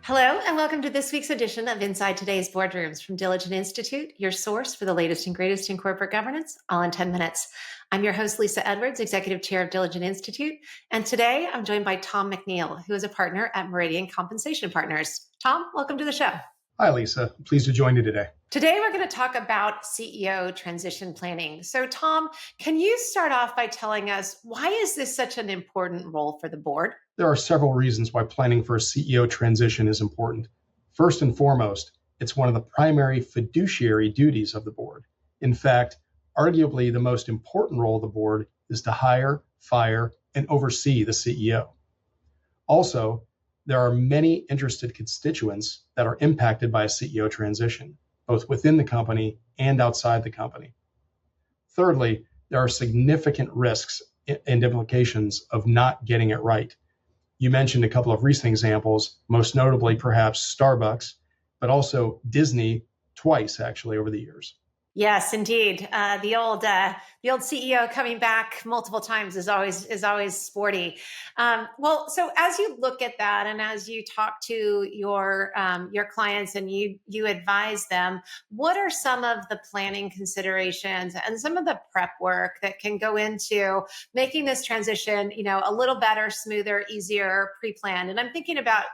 Hello, and welcome to this week's edition of Inside Today's Boardrooms from Diligent Institute, your source for the latest and greatest in corporate governance, all in 10 minutes. I'm your host, Lisa Edwards, Executive Chair of Diligent Institute, and today I'm joined by Tom McNeill, who is a partner at Meridian Compensation Partners. Tom, welcome to the show. Hi, Lisa. I'm pleased to join you today. Today, we're going to talk about CEO transition planning. So, Tom, can you start off by telling us why is this such an important role for the board? There are several reasons why planning for a CEO transition is important. First and foremost, it's one of the primary fiduciary duties of the board. In fact, arguably the most important role of the board is to hire, fire, and oversee the CEO. Also, there are many interested constituents that are impacted by a CEO transition, both within the company and outside the company. Thirdly, there are significant risks and implications of not getting it right. You mentioned a couple of recent examples, most notably perhaps Starbucks, but also Disney twice actually over the years. Yes, indeed. The old CEO coming back multiple times is always sporty. So as you look at that, and as you talk to your clients and you advise them, what are some of the planning considerations and some of the prep work that can go into making this transition, a little better, smoother, easier, pre-planned? And I'm thinking about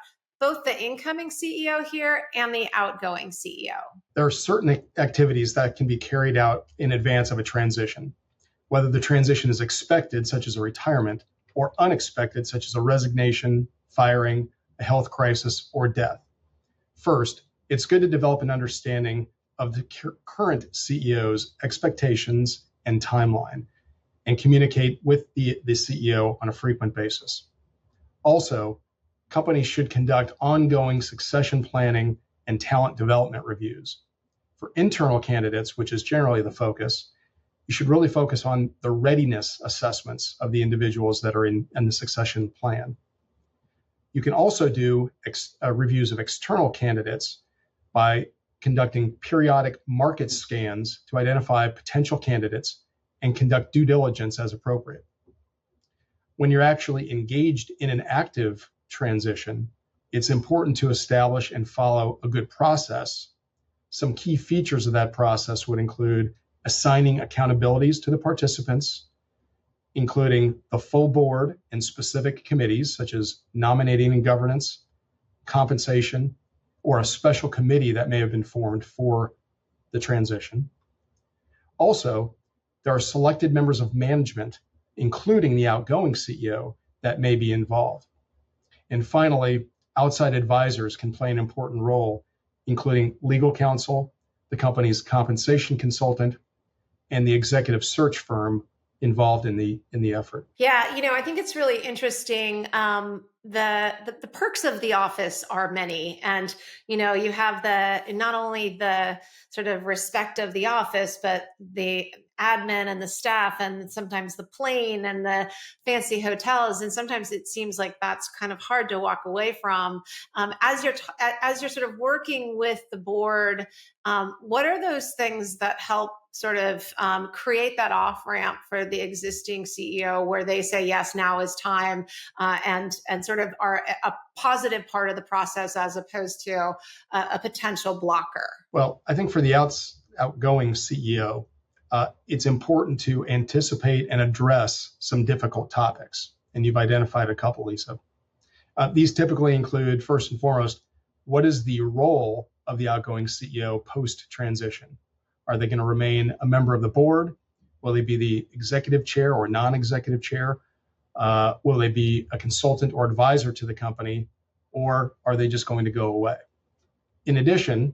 both the incoming CEO here and the outgoing CEO. There are certain activities that can be carried out in advance of a transition, whether the transition is expected, such as a retirement, or unexpected, such as a resignation, firing, a health crisis, or death. First, it's good to develop an understanding of the current CEO's expectations and timeline and communicate with the CEO on a frequent basis. Also, companies should conduct ongoing succession planning and talent development reviews. For internal candidates, which is generally the focus, you should really focus on the readiness assessments of the individuals that are in the succession plan. You can also do reviews of external candidates by conducting periodic market scans to identify potential candidates and conduct due diligence as appropriate. When you're actually engaged in an active transition, it's important to establish and follow a good process. Some key features of that process would include assigning accountabilities to the participants, including the full board and specific committees such as nominating and governance, compensation, or a special committee that may have been formed for the transition. Also, there are selected members of management, including the outgoing CEO, that may be involved. And finally, outside advisors can play an important role, including legal counsel, the company's compensation consultant, and the executive search firm involved in the effort. Yeah, I think it's really interesting. The perks of the office are many, and you have not only the sort of respect of the office, but the admin and the staff, and sometimes the plane and the fancy hotels, and sometimes it seems like that's kind of hard to walk away from. As you're sort of working with the board, what are those things that help sort of create that off ramp for the existing CEO, where they say yes, now is time, and sort of are a positive part of the process as opposed to a potential blocker? Well, I think for the outgoing CEO, it's important to anticipate and address some difficult topics. And you've identified a couple, Lisa. These typically include, first and foremost, what is the role of the outgoing CEO post-transition? Are they going to remain a member of the board? Will they be the executive chair or non-executive chair? Will they be a consultant or advisor to the company? Or are they just going to go away? In addition,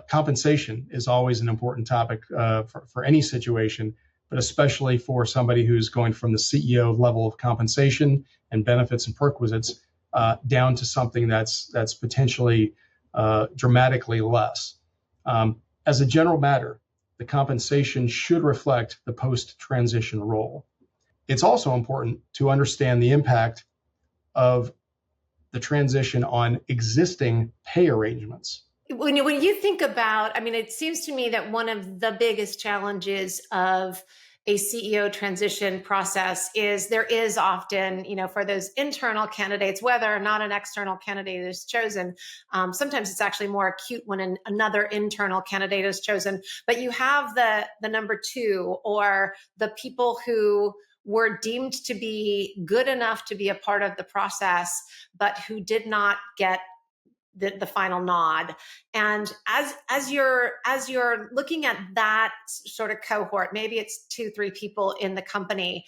compensation is always an important topic for any situation, but especially for somebody who's going from the CEO level of compensation and benefits and perquisites down to something that's potentially dramatically less. As a general matter, the compensation should reflect the post-transition role. It's also important to understand the impact of the transition on existing pay arrangements. When you think about, it seems to me that one of the biggest challenges of a CEO transition process is there is often, for those internal candidates, whether or not an external candidate is chosen, sometimes it's actually more acute when another internal candidate is chosen. But you have the number two, or the people who were deemed to be good enough to be a part of the process, but who did not get the final nod. And as you're looking at that sort of cohort, maybe it's 2-3 people in the company,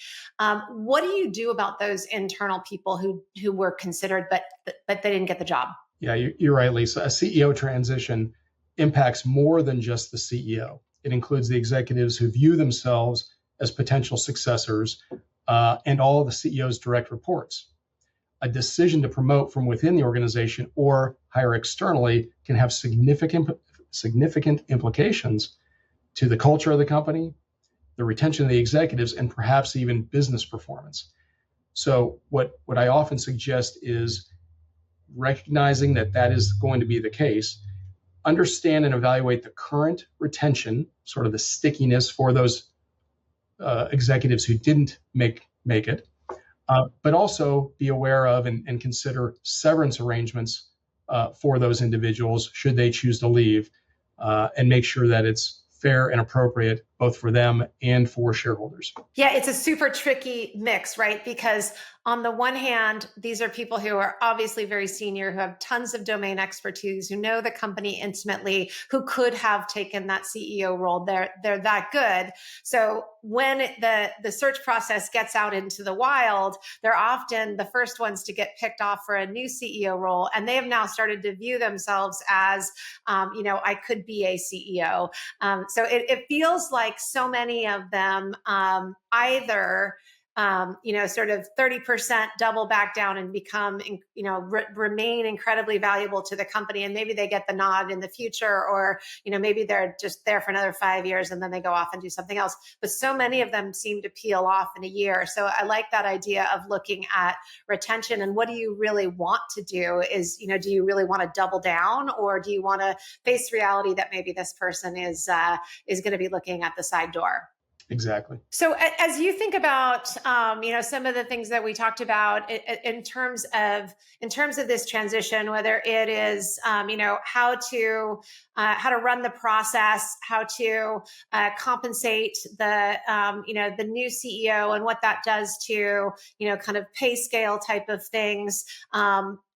what do you do about those internal people who were considered but they didn't get the job? Yeah, you're right, Lisa. A CEO transition impacts more than just the CEO. It includes the executives who view themselves as potential successors, and all of the CEO's direct reports. A decision to promote from within the organization or hire externally can have significant implications to the culture of the company, the retention of the executives, and perhaps even business performance. So what I often suggest is recognizing that is going to be the case. Understand and evaluate the current retention, sort of the stickiness for those executives who didn't make it. But also be aware of and consider severance arrangements for those individuals should they choose to leave, and make sure that it's fair and appropriate both for them and for shareholders. Yeah, it's a super tricky mix, right? Because on the one hand, these are people who are obviously very senior, who have tons of domain expertise, who know the company intimately, who could have taken that CEO role. They're that good. So when the search process gets out into the wild, they're often the first ones to get picked off for a new CEO role. And they have now started to view themselves as, I could be a CEO. So it feels like so many of them either sort of 30% double back down and become, remain incredibly valuable to the company. And maybe they get the nod in the future, or, maybe they're just there for another 5 years and then they go off and do something else. But so many of them seem to peel off in a year. So I like that idea of looking at retention and what do you really want to do is, do you really want to double down, or do you want to face reality that maybe this person is going to be looking at the side door? Exactly. So as you think about, some of the things that we talked about in terms of this transition, whether it is, how to run the process, how to compensate the new CEO and what that does to, kind of pay scale type of things,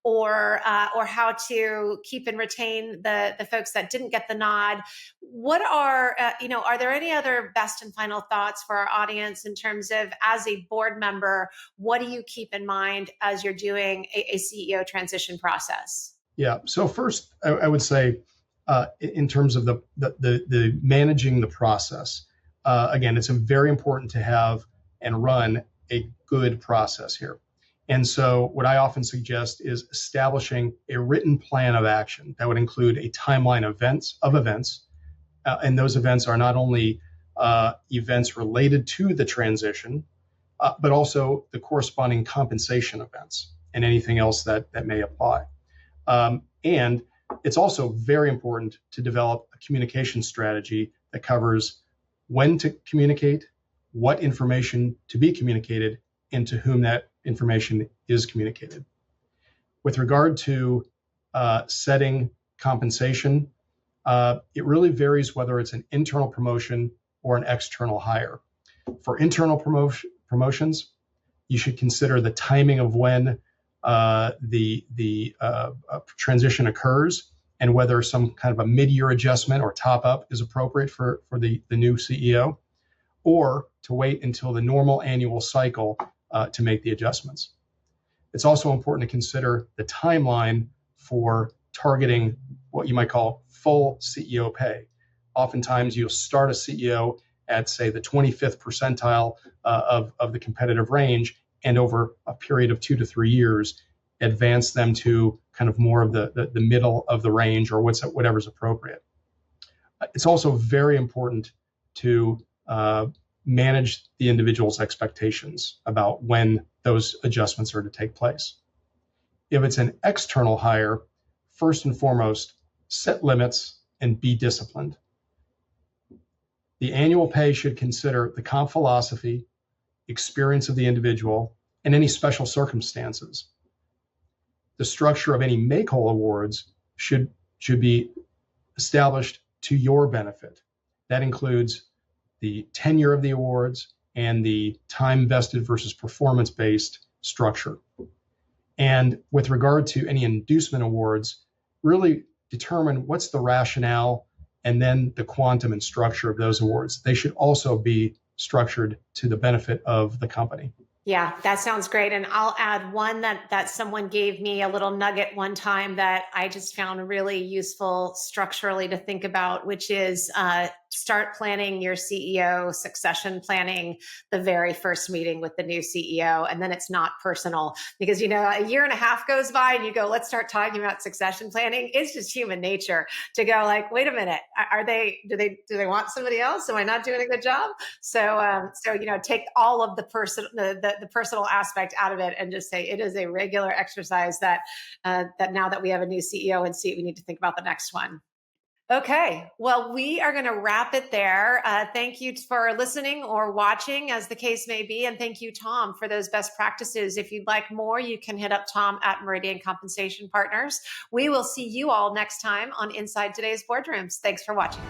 or how to keep and retain the folks that didn't get the nod. What are there any other best and final thoughts for our audience in terms of, as a board member, what do you keep in mind as you're doing a CEO transition process? Yeah. So first, I would say, in terms of the managing the process, again, it's very important to have and run a good process here. And so what I often suggest is establishing a written plan of action that would include a timeline of events. And those events are not only events related to the transition, but also the corresponding compensation events and anything else that may apply. And it's also very important to develop a communication strategy that covers when to communicate, what information to be communicated, and to whom that information is communicated. With regard to setting compensation, it really varies whether it's an internal promotion or an external hire. For internal promotions, you should consider the timing of when the transition occurs, and whether some kind of a mid-year adjustment or top-up is appropriate for the new CEO, or to wait until the normal annual cycle to make the adjustments. It's also important to consider the timeline for targeting what you might call full CEO pay. Oftentimes, you'll start a CEO at, say, the 25th percentile of the competitive range, and over a period of 2 to 3 years, advance them to kind of more of the middle of the range, or whatever's appropriate. It's also very important to manage the individual's expectations about when those adjustments are to take place. If it's an external hire, first and foremost, set limits and be disciplined. The annual pay should consider the comp philosophy, experience of the individual, and any special circumstances. The structure of any make-whole awards should be established to your benefit. That includes the tenure of the awards and the time vested versus performance-based structure. And with regard to any inducement awards, really determine what's the rationale and then the quantum and structure of those awards. They should also be structured to the benefit of the company. Yeah, that sounds great. And I'll add one that someone gave me a little nugget one time that I just found really useful structurally to think about, which is start planning your CEO succession planning the very first meeting with the new CEO. And then it's not personal because, you know, a year and a half goes by and you go, let's start talking about succession planning. It's just human nature to go like, wait a minute, do they want somebody else? Am I not doing a good job? So, you know, take all of the personal aspect out of it and just say it is a regular exercise that now that we have a new CEO and seat, we need to think about the next one. Okay, well, we are going to wrap it there. Thank you for listening or watching, as the case may be. And thank you, Tom, for those best practices. If you'd like more, you can hit up Tom at Meridian Compensation Partners. We will see you all next time on Inside Today's Boardrooms. Thanks for watching.